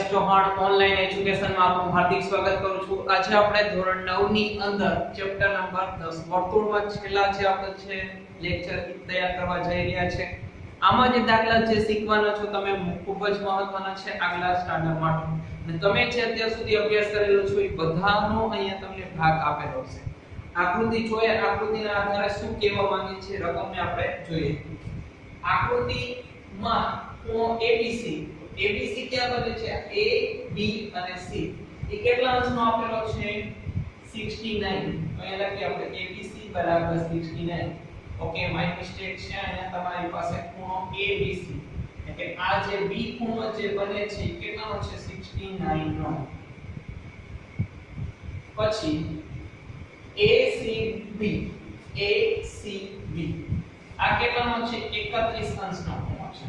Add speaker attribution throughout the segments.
Speaker 1: Chauhan online એજ્યુકેશનમાં આપનું હાર્દિક સ્વાગત કરું છું। આજે આપણે ધોરણ 9 ની અંદર ચેપ્ટર નંબર 10 વર્તુળમાં છેલ્લા જે આપણે છે લેક્ચર તૈયાર કરવા જઈ રહ્યા છે। આમાં જે દાખલા જે શીખવાના છો તમે ખૂબ જ મહત્વના છે આગલા સ્ટાન્ડર્ડ માટે, અને તમે જે અત્યાર સુધી અભ્યાસ કરેલો છો એ બધાનો અહીંયા તમને ભાગ આપેલો છે। આકૃતિ જોઈએ, આકૃતિના આધારે શું કહેવા માંગે છે રકમને આપણે જોઈએ। આકૃતિમાં ખૂણો ABC, ABC ક્યાં બને છે? A, B અને C એ કેટલા અંશનો આપેલો છે? 69। તો અહીંયા લખીએ આપણે ABC બરાબર 69। ઓકે, માય મિસ્ટેક છે, અહીંયા તમારી પાસે ખૂણો ABC એટલે આ જે B ખૂણો જે બને છે કેટલાનો છે? 69 નો। પછી ACB, ACB આ કેટલાનો છે? 31 અંશનો ખૂણો છે।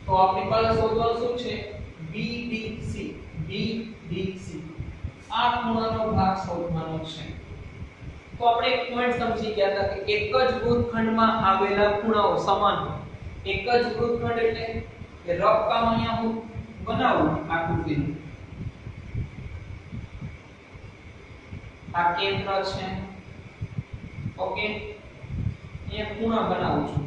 Speaker 1: તો આપણી પાસે શોધવાનું શું છે? BBC, BBC આ ખૂણાનો ભાગ શોધવાનો છે। તો આપણે એક પોઈન્ટ સમજી ગયા હતા કે એક જ વૃત્તખંડમાં આવેલા ખૂણાઓ સમાન હોય। એક જ વૃત્તખંડ એટલે કે રફ કામ અહીંયા હું બનાવું આકૃતિનું। આ કેન્દ્ર છે, ઓકે, અહીંયા ખૂણા બનાવું છું।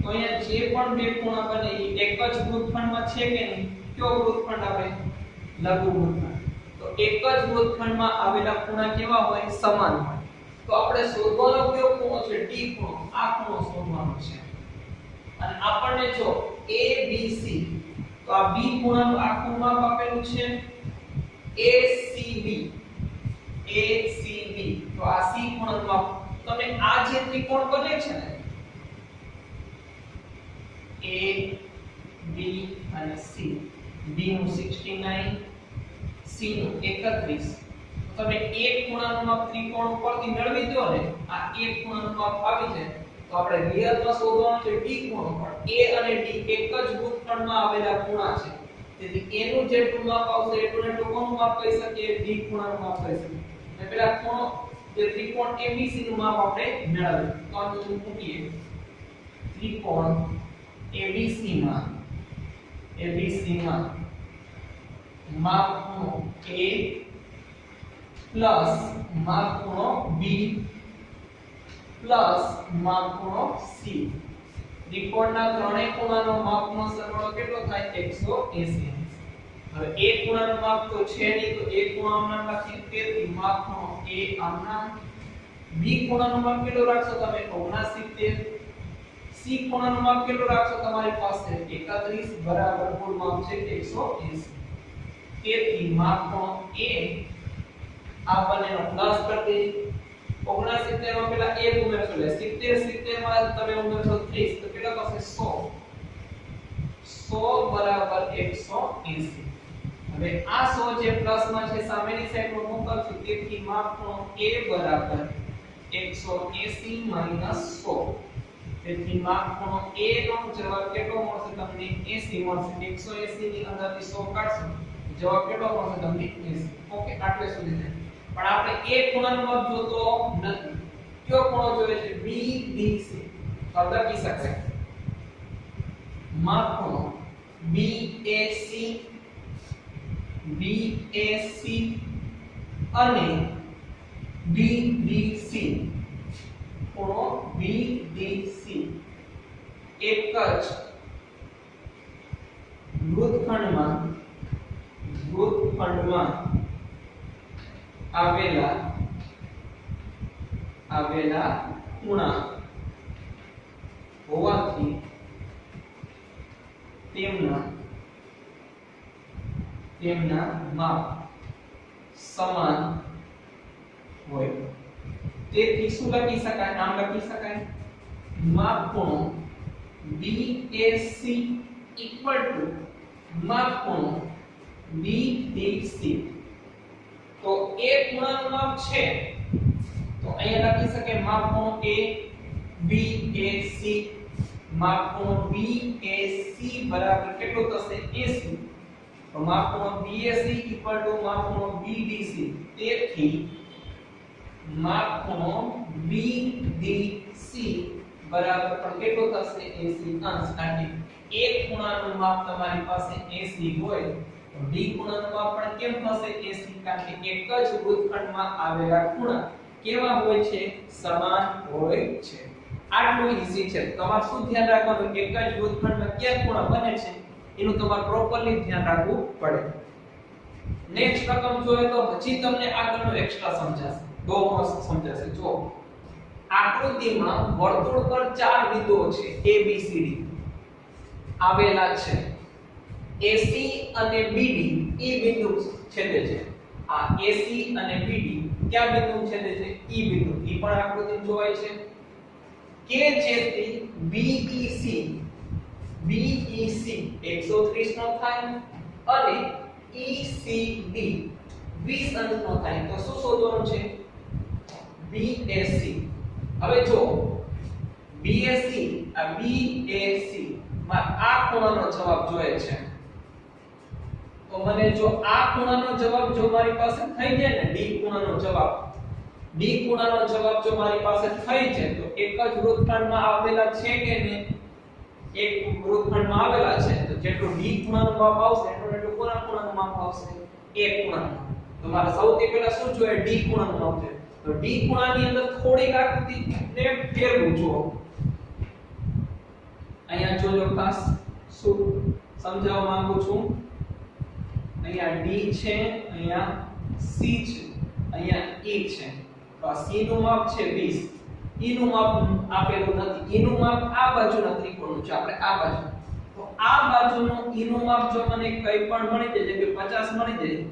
Speaker 1: તો અહીંયા જે પણ બે ખૂણા બને એ એક જ વૃત્તખંડમાં છે કે નહીં? કયો વૃત્તખંડ આવે? લઘુ વૃત્તખંડ। તો એક જ વૃત્તખંડમાં આવેલા ખૂણા કેવા હોય? સમાન હોય। તો આપણે શોધવાનો કયો ખૂણો છે? D ખૂણો। આ ખૂણો શોધવાનો છે। અને આપણને જો ABC, તો આ B ખૂણાનું આખું માપ આપેલું છે ACB, ACB તો આ C ખૂણાનું માપ તમે આ જે ત્રિકોણ બને છે ને A, B અને C, B નું 69, C નું 31, તમે એક ખૂણાનું માપ ત્રિકોણ ઉપરથી મેળવી દો ને, આ એક ખૂણાનું માપ આવી જાય તો આપણે રિયલમાં શોધવાનું છે D ખૂણો, પણ A અને D એક જ વૃત્તખંડમાં આવેલા ખૂણા છે, તેથી A નું જેટલું માપ આવશે એટલું એટલું કોનું માપ કહી શકીએ? D ખૂણાનું માપ કહી શકીએ। અને પેલા ખૂણો જે ત્રિકોણ ABC નું માપ આપણે મેળવ્યું તો આ મૂકીએ ત્રિકોણ ABC માં માપ ખૂણો A પ્લસ માપ ખૂણો B પ્લસ માપ ખૂણો C, ત્રિકોણના ત્રણેય ખૂણાનો માપનો સરવાળો કેટલો થાય? 180। હવે એક ખૂણાનું માપ તો છે નહીં તો એક ખૂણો આમના લખીએ, તેથી માપ ખૂણો A આમના, B ખૂણાનું માપ કેટલું રાખશો તમે? 69। C ખૂણાનું માપ કેટલું રાખશો તમારી પાસે? 31 બરાબર કુલ માપ છે 180। તેથી માપ ખૂણો A આ બંનેનો પ્લસ કરી દે। 69 માં પેલા 1 ઉમેરશો એટલે 70 માં તમે ઉમેરશો 30 તો કેટલા થશે? 100 બરાબર 180। હવે આ 100 જે પ્લસ માં છે સામેની સાઈડ માં મોકલશું, તેથી માપ ખૂણો A બરાબર 180 100। તેથી માપ ખૂણો A નો જવાબ કેટલો મળશે તમને? 80 મળશે। 180 ની અંદરથી 100 કાઢશો જવાબ કેટલો મળશે તમને? 80। ઓકે, આટલે સુધી થાય। પણ આપણે એક ખૂણાનો માપ જોતો નથી, કયો ખૂણો જોઈએ છે? BBC। તો લખી શકાય માપ ખૂણો BAC, BAC અને BBC, ખૂણો BBC એક જ વૃત્તખંડમાં આવેલા ખૂણા હોવાથી તેમના માપ સમાન હોય। તેથી શું લખી શકાય? નામ લખી શકાય માપ ખૂણો BAC ઇક્વલ ટુ માપ ખૂણો BBC। તો એ ખૂણાનું માપ છે તો અહીંયા લખી શકાય માપ ખૂણો ABAC, માપ ખૂણો BAC બરાબર કેટલું થશે? 80। તો માપ ખૂણો BAC ઇક્વલ ટુ માપ ખૂણો BDC, તેથી માપ ખૂણો BDC બરાબર પણ કેટલો થશે 80 અંશ કારણ કે એક ખૂણાનું માપ તમારી પાસે 80 હોય તો ડી ખૂણાનું માપ પણ કેમ થશે 80 કારણ કે એક જ વૃત્તખંડમાં આવેલા ખૂણા કેવા હોય છે સમાન હોય છે આટલું ઈઝી છે તમારે શું ધ્યાન રાખવાનું એક જ વૃત્તખંડમાં કયા ખૂણા બને છે એનું તમારે પ્રોપરલી ધ્યાન રાખવું પડે નેક્સ્ટ રકમ જોઈએ તો હજી તમને આગળનો એક્સ્ટ્રા સમજાશે બહુ મસ્ત સમજાશે જો આકૃતિમાં વર્તુળ પર ચાર બિંદુઓ છે A B C D આવેલા છે AC અને BD એ બિંદુ છેદે છે આ AC અને BD કયા બિંદુ છેદે છે E બિંદુ એ પણ આકૃતિમાં જોવાય છે કે જેથી BEC 130 નો થાય અને ECD 20 અંશનો થાય તો શું શોધવાનું છે BAC હવે જો BAC માં આ ખૂણાનો જવાબ જોઈએ છે તો મને જો આ ખૂણાનો જવાબ જો મારી પાસે થઈ જાય ને D ખૂણાનો જવાબ જો મારી પાસે થઈ જાય તો એક જ વૃત્તખંડમાં આવેલા છે કે નહીં એક વૃત્તખંડમાં આવેલા છે તો જેટલું D ખૂણાનું માપ આવશે એટલું કોના ખૂણાનું માપ આવશે A ખૂણાનું તો મારે સૌથી પહેલા શું જોઈએ D ખૂણાનું માપ જોઈએ તો D ખૂણાની અંદર થોડીક આકૃતિને ફેરવું જો અહીંયા જોજો ખાસ શું સમજાવવા માંગુ છું અહીંયા D છે અહીંયા C છે અહીંયા E છે તો આ C નું માપ છે 20 E નું માપ આપેલું નથી E નું માપ આ બાજુના ત્રિકોણનું છે આપણે આ બાજુ તો આ બાજુનું E નું માપ જો મને કંઈ પણ મળી જાય જેમ કે 50 મળી જાય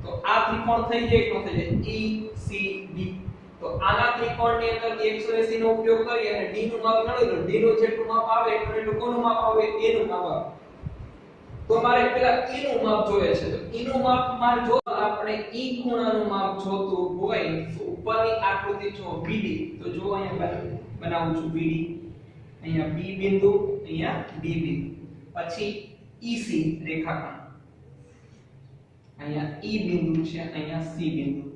Speaker 1: તો આ ત્રિકોણ થઈ જાય કે ન થઈ જાય ECD તો આના ત્રિકોણની અંદર 180 નો ઉપયોગ કરી અને D નું માપ ગણી લો D નું જેટલું માપ આવે એટલું કોનું માપ આવે A નું માપ આવે તો મારે પેલા E નું માપ જોઈએ છે તો E નું માપ મારે જો આપણે E ખૂણાનું માપ જોતું હોય તો ઉપરની આકૃતિ જો BD તો જો અહીંયા બનાવું છું BD અહીંયા B બિંદુ અહીંયા D બિંદુ પછી EC રેખાખંડ અહીંયા E બિંદુ છે અહીંયા C બિંદુ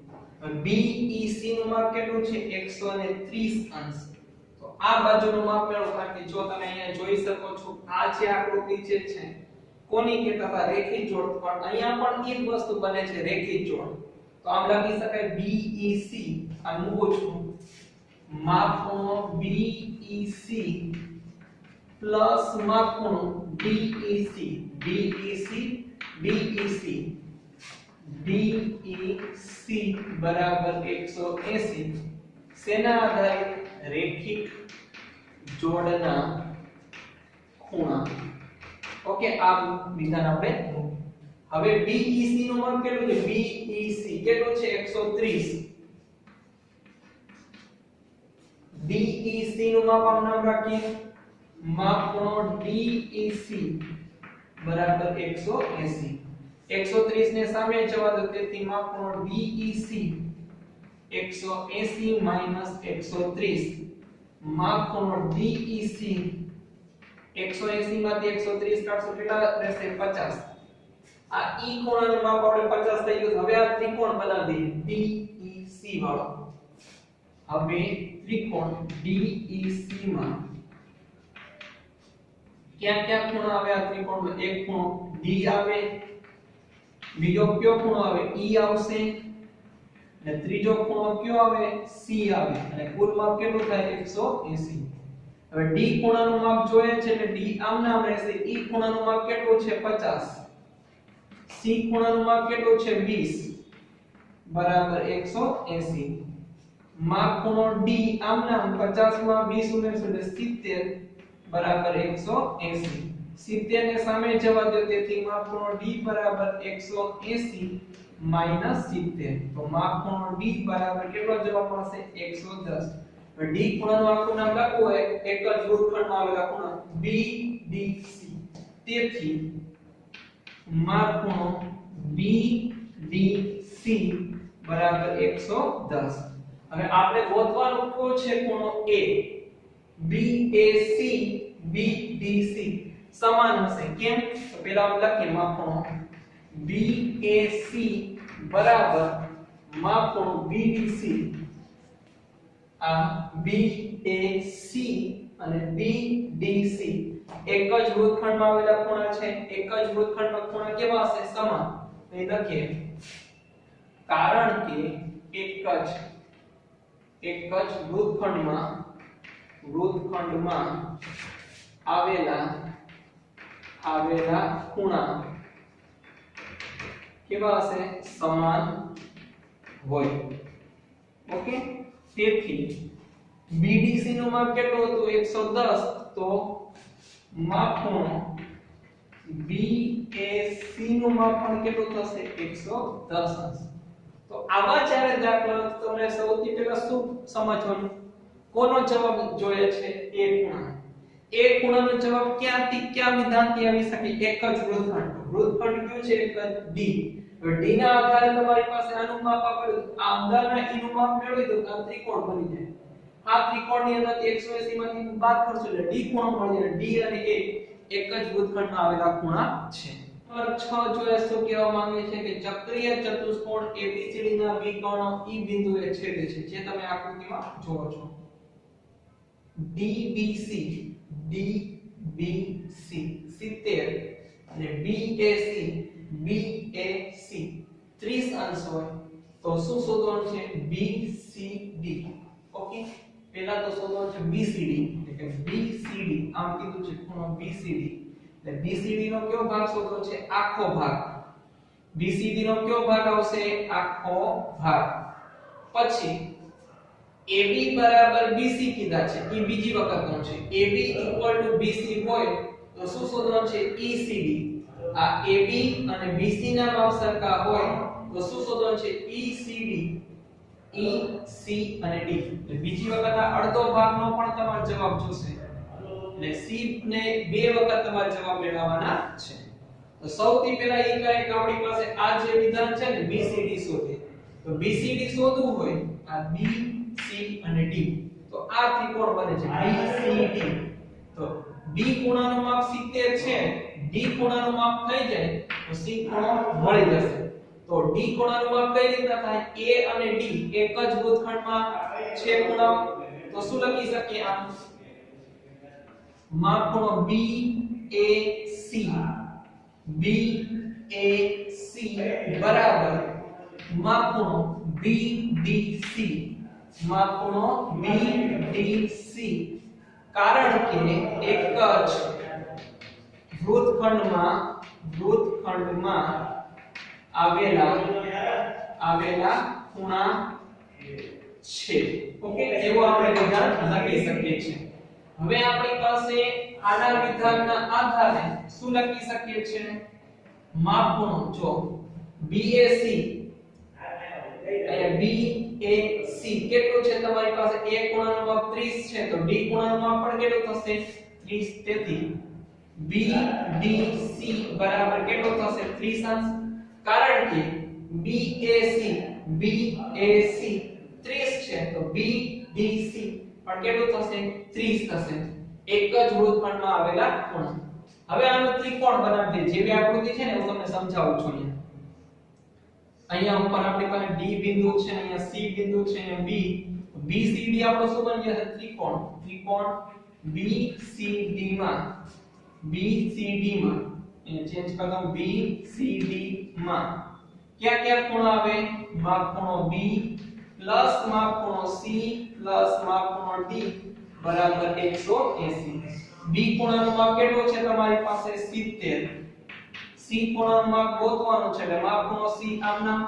Speaker 1: BEC નું માપ કેટલું છે 130 અંશ તો આ બાજુનું માપ મેળવો કારણ કે જો તમે અહીંયા જોઈ શકો છો આ જે આકૃતિ છે કોની કહેતા હતા રેખીય જોડ પણ અહીંયા પણ એ જ વસ્તુ બને છે રેખીય જોડ તો આમ લખી શકાય BEC આ મૂકું છું માપ ખૂણો BEC પ્લસ માપ ખૂણો DEC બરાબર 180 સેના આધારિત રેખિક જોડના ખૂણા ઓકે આ વિધાન આપણે હવે BEC નું માપ કેટલું છે BEC કેટલું છે 130 DEC નું માપ આમ નામ રાખીએ માપ ખૂણો DEC બરાબર 180 130 ને સામે જવા દો તેથી માપ ખૂણો DEC 180 130 માપ ખૂણો DEC 180 માંથી 130 કાઢશો કેટલા રહેશે 50 આ E ખૂણાનું માપ આપણે 50 થઈ ગયું હવે આ ત્રિકોણ બનાવી દઈએ DEC વાળો હવે ત્રિકોણ DEC માં ક્યાં ક્યાં ખૂણા આવે આ ત્રિકોણમાં એક ખૂણો D આવે બીજો કયો ખૂણો આવે E આવશે અને ત્રીજો ખૂણો કયો આવે C આવે અને કુલ માપ કેટલું થાય 180 હવે D ખૂણાનું માપ જોઈએ છે એટલે D આમ નામ રહેશે E ખૂણાનું માપ કેટલું છે 50 C ખૂણાનું માપ કેટલું છે 20 બરાબર 180 માપ ખૂણો D આમ નામ 50 માં 20 ઉમેરશું એટલે 70 બરાબર 180 70 ને સામે જવા દો તેથી માપ ખૂણો D બરાબર 180 70 તો માપ ખૂણો D બરાબર કેટલો જવાબ મળશે 110 D ખૂણાનું આખું નામ લખવું હોય એક જ વૃત્તખંડમાં આવેલા ખૂણા BDC તેથી માપ ખૂણો BDC બરાબર 110 હવે આપણે ગોતવાનું છે ખૂણો A BAC BDC સમાન હશે કેમ તો પહેલા આપણે લખીએ માપ ખૂણો BAC બરાબર માપ ખૂણો BDC આ BDC અને BDC એક જ વૃત્તખંડમાં આવેલા ખૂણા છે એક જ વૃત્તખંડમાં ખૂણા કેવા હશે સમાન તો એ લખીએ કારણ કે એક જ વૃત્તખંડમાં આવેલા ખૂણા કેવા હશે સમાન હોય ઓકે તેથી BDC નું માપ કેટલું હતું 110 તો માપ ખૂણો BAC નું માપ પણ કેટલું થશે 110 હશે તો આવા ચારે દાખલા તમને સૌથી પહેલા શું સમજવાનું કોનો જવાબ જોઈએ છે એ ખૂણાનો જવાબ ક્યાંથી ક્યાં વિધાનથી આવી શકે એક જ વૃત્તખંડ કયું છે એક જ D હવે D ના આધારે તમારી પાસે આનું માપ આપેલું આ અંદરના E નું માપ મેળવી દો તો ત્રિકોણ બની જાય આ ત્રિકોણની અંદર 180 માંથી બાદ કરશો એટલે D ખૂણો મળી જાય D અને A એક જ વૃત્તખંડમાં આવેલા ખૂણા છે નંબર 6 જોઈએ શું કહેવા માંગે છે કે ચક્રીય ચતુષ્કોણ ABCD ના વિકર્ણ E બિંદુએ છેદે છે જે તમે આકૃતિમાં જોવો છો DBC 70 અને BAC 30 અંશ હોય તો શું શોધવાનું છે BCD ઓકે પહેલા તો શોધવાનું છે BCD એટલે કે BCD આમ કીધું છે ખૂણો BCD એટલે BCD નો કયો ભાગ શોધવાનો છે આખો ભાગ BCD નો કયો ભાગ આવશે આખો ભાગ પછી AB બરાબર BC કીધા છે એ બીજી વખતનો છે AB BC હોય તો શું શોધવાનું છે ECD આ AB અને BC ના માપ સરખા હોય તો શું શોધવાનું છે ECD EC અને D એટલે બીજી વખત આ અડધો ભાગનો પણ તમારો જવાબ જોશે એટલે C ને બે વખત તમારે જવાબ મેળવવાના છે તો સૌથી પહેલા એ કહે કે આપણી પાસે આ જે વિધાન છે ને BCD શોધે તો BCD શોધવું હોય આ B C અને D તો આ ત્રિકોણ બને છે BCD તો B ખૂણાનું માપ 70 છે D ખૂણાનું માપ થઈ જાય તો C ખૂણો મળી જશે તો D ખૂણાનું માપ કઈ રીતના થાય A અને D એક જ વૃત્તખંડમાં છે ખૂણા તો શું લખી શકીએ આમ માપ ખૂણો BAC બરાબર માપ ખૂણો BDC માપ ખૂણો BDC કારણ કે એક જ વૃત્તખંડમાં આવેલા ખૂણા છે ઓકે એવો આપણે વિધાન લખી શકીએ છીએ હવે આપણી પાસે આના વિધાનના આધારે શું લખી શકીએ છીએ માપ ખૂણો જો BAC BAC કેટલું છે તમારી પાસે A ખૂણાનું માપ 30 છે તો D ખૂણાનું માપ પણ કેટલું થશે 30 તેથી BDC બરાબર કેટલું થશે 30 અંશ કારણ કે BAC 30 છે તો BDC પણ કેટલું થશે 30 થશે એક જ વૃત્તખંડમાં આવેલા ખૂણા હવે આનો ત્રિકોણ બનાવી દે જેવી આકૃતિ છે ને હું તમને સમજાવું છું અહીંયા ઉપર આપણી પાસે D બિંદુ છે અહીંયા C બિંદુ છે અહીંયા B BCD આપણો શું બની જશે ત્રિકોણ BCD માં એને ચેન્જ કરી દઉં BCD માં ક્યાં ક્યાં ખૂણા આવે માપ ખૂણો B પ્લસ માપ ખૂણો C પ્લસ માપ ખૂણો D બરાબર 180 B ખૂણાનું માપ કેટલું છે તમારી પાસે 70 C ખૂણાનું માપ ગોતવાનું છે એટલે માપ ખૂણો C આમ નામ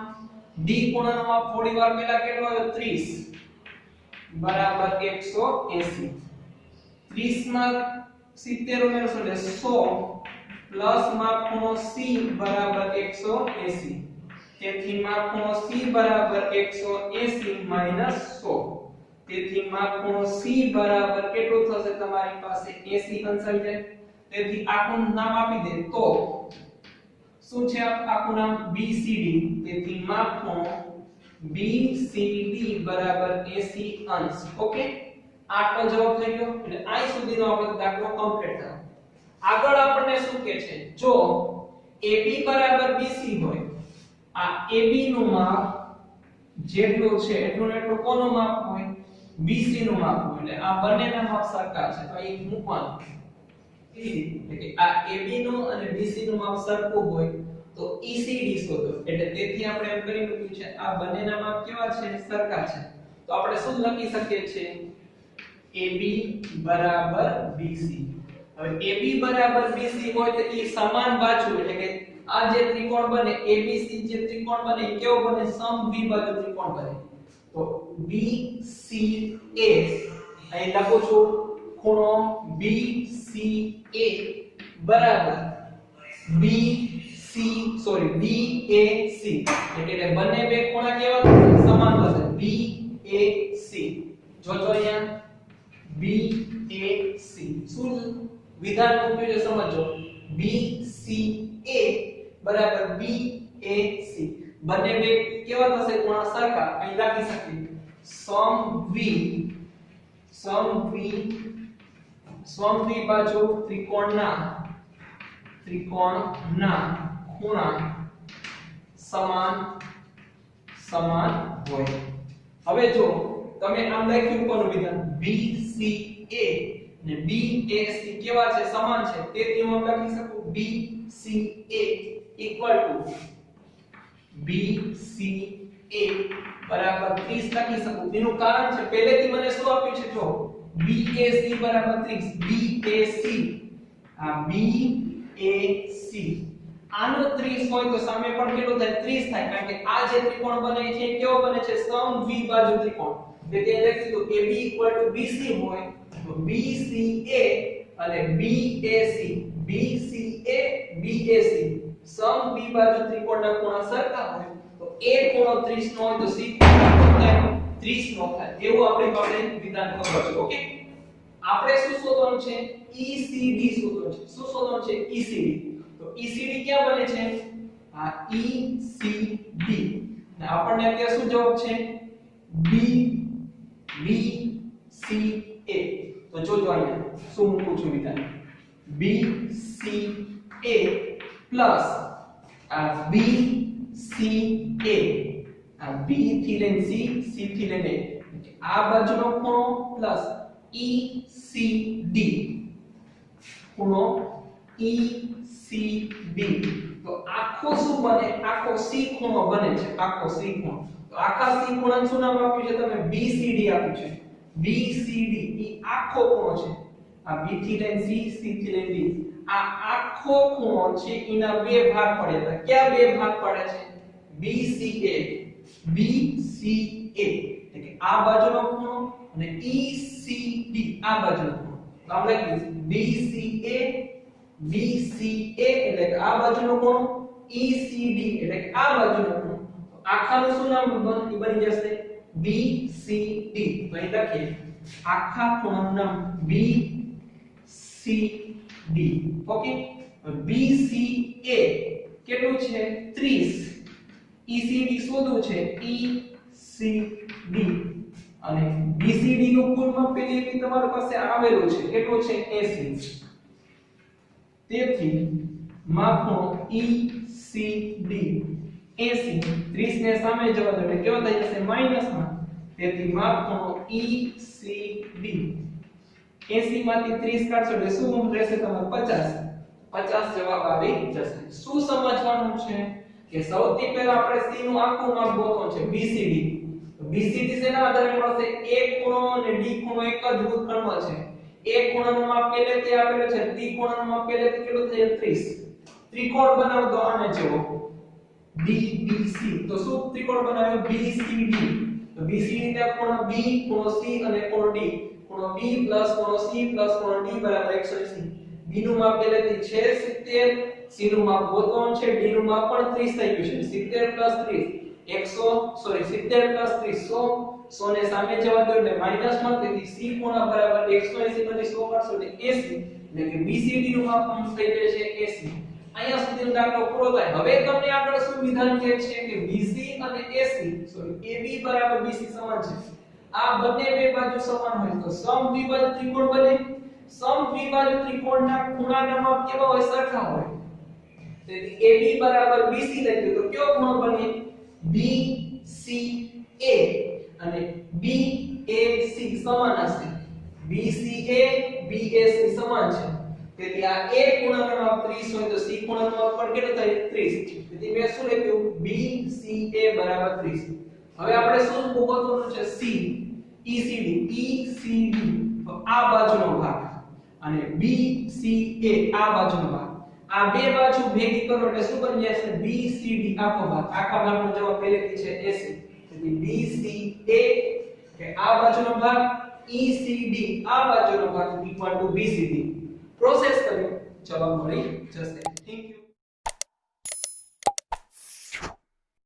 Speaker 1: D ખૂણાનું માપ થોડી વાર પહેલા કેટલો આવ્યો 30 બરાબર 180 30 માં 70 ઉમેરશો એટલે 100 પ્લસ માપ ખૂણો C બરાબર 180 તેથી માપ ખૂણો C બરાબર 180 માઈનસ 100 તેથી માપ ખૂણો C બરાબર કેટલું થશે તમારી પાસે 80 અંશ આવી જાય તેથી આખું નામ આપી દે તો શું છે આખું નામ BCD તેથી માપ ખૂણો BCD બરાબર 80 અંશ ઓકે આટલો જવાબ થઈ ગયો એટલે અહીં સુધીનો આપણો દાખલો કમ્પ્લીટ થયો આગળ આપણને શું કહે છે જો AB બરાબર BC હોય આ AB નું માપ જેટલું છે એટલું ને એટલું કોનું માપ હોય BC નું માપ હોય એટલે આ બંનેના માપ સરખા છે તો એક મૂકવાનું એટલે કે આ AB નું અને BC નું માપ સરખું હોય તો ECD શોધો એટલે તેથી આપણે એમ કરી મૂક્યું છે આ બંનેના માપ કેવા છે સરખા છે તો આપણે શું લખી શકીએ છીએ AB બરાબર BC હવે AB બરાબર BC હોય તો એ સમાન બાજુ એટલે કે આ જે ત્રિકોણ બને ABC જે ત્રિકોણ બને એ કેવો બને સમદ્વિબાજુ ત્રિકોણ બને તો BCA અહીં લખું છું ખૂણો BCA બરાબર BAC એટલે બંને બે ખૂણા કેવા થશે સમાન થશે BAC જોજો અહીંયા BAC શું વિધાન મૂક્યું છે સમજો BCA બરાબર BAC બંને બે કેવા થશે ખૂણા સરખા અહીં લખી શકીએ સમદ્વિબાજુ ત્રિકોણના ખૂણા સમાન હોય હવે જો તમે આમ લખ્યું કોનું વિધાન BCA ને BAC કેવા છે સમાન છે તેથી હું લખી શકું BCA BCA બરાબર 30 લખી શકું તેનું કારણ છે પહેલેથી મને શું આપ્યું છે જો BAC બરાબર 30 BAC આનો 30 હોય તો સામે પણ કેટલું થાય 30 થાય કારણ કે આ જે ત્રિકોણ બને છે કેવો બને છે સમદ્વિબાજુ ત્રિકોણ એટલે લખી દો AB BC હોય તો BCA અને BAC સમદ્વિબાજુ ત્રિકોણના ખૂણા સરખા હોય તો A ખૂણો 30 નો હોય તો C ખૂણો 30 નો થાય એવું આપણી પાસે વિધાન ખબર છે ઓકે આપણે શું શોધવાનું છે ECD શોધવાનું છે શું શોધવાનું છે ECD તો ECD ક્યાં બને છે આ ECD ને આપણને અત્યારે શું જવાબ છે BCA તો જોજો અહીંયા શું મૂકું છું વિધાન BCA પ્લસ આ BCA આ B થી લઈને C થી લઈને આ બાજુનો ખૂણો પ્લસ ECD ખૂણો ECD તો આખો શું બને આખો C ખૂણો બને છે આખો C ખૂણો તો આખા C ખૂણાનું શું નામ આપ્યું છે તમે BCD આપ્યું છે BCD એ આખો ખૂણો છે આ B થી લઈને C થી લઈને D આ આખો ખૂણો છે એના બે ભાગ પડ્યા હતા ક્યાં બે ભાગ પડે છે BCA એટલે કે આ બાજુનો ખૂણો અને ECD આ બાજુનો ખૂણો તો આપણે BCA એટલે કે આ બાજુનો ખૂણો ECD એટલે કે આ બાજુનો ખૂણો તો આખાનું શું નામ બની જશે BCD તો અહીં લખીએ આખા ખૂણાનું નામ BCD ઓકે BCA કેટલું છે 30 ECD શોધવું છે ECD અને BCD નું કુલ માપ પહેલેથી તમારી પાસે આવેલું છે કેટલું છે 80 તેથી માપનો ECD 80 30 ને સામે જવા દો એટલે કેવો થઈ જશે માઈનસમાં તેથી માપનો ECD 80 માંથી 30 કાઢશો એટલે શું રહેશે તમારે 50 જવાબ આવી જશે શું સમજવાનું છે કે સૌથી પહેલા આપણે C નું આખું માપ ગોતવાનું છે BCD તો BCD શેના આધારે મળશે A ખૂણો અને D ખૂણો એક જ વર્ગખંડમાં છે A ખૂણાનું માપ પહેલેથી આપેલું છે D ખૂણાનું માપ પહેલેથી કેટલું થશે 30 ત્રિકોણ બનાવતો આને જેવો DBC તો શું ત્રિકોણ બનાવ્યો BCD તો BCD ના ખૂણો B ખૂણો C અને ખૂણો D ખૂણો B ખૂણો C ખૂણો D બરાબર 180 B નું માપ પહેલેથી છે 70 C નું માપ ગોતવાનું છે D નું માપ પણ 30 થઈ ગયું છે 70 ને સામે જવા દો એટલે માઈનસમાં તેથી C ખૂણા બરાબર 180 માંથી 100 કાઢશો એટલે 80 એટલે કે BCD નું માપ થઈ જશે 80 અહીંયા સુધીનો દાખલો પૂરો થાય હવે તમને આગળ શું વિધાન કહે છે કે BC અને AB બરાબર BC સમાન છે આ બંને બે બાજુ સમાન હોય તો સમદ્વિબાજુ ત્રિકોણ બને સમદ્વિબાજુ ત્રિકોણના ખૂણાના માપ કેવા હોય સરખા હોય તેથી AB બરાબર BC લખ્યું તો કયો ખૂણો બને BCA અને BCD BAC સમાન હશે BCA BAC સમાન છે તેથી આ A ખૂણાનું માપ 30 હોય તો C ખૂણાનું માપ પણ કેટલું થાય 30 તેથી મેં શું લખ્યું BCA બરાબર 30 હવે આપણે શું ગોતવાનું છે C ECD તો આ બાજુનો ભાગ અને BCA આ બાજુનો ભાગ આ બે બાજુ ભેગી કરો એટલે શું બની જશે BCD આખો ભાગનો જવાબ પહેલેથી છે 80 તેથી BCA કે આ બાજુનો ભાગ ECD આ બાજુનો ભાગ = BCD પ્રોસેસ કર્યો જવાબ મળી જશે થેન્ક યુ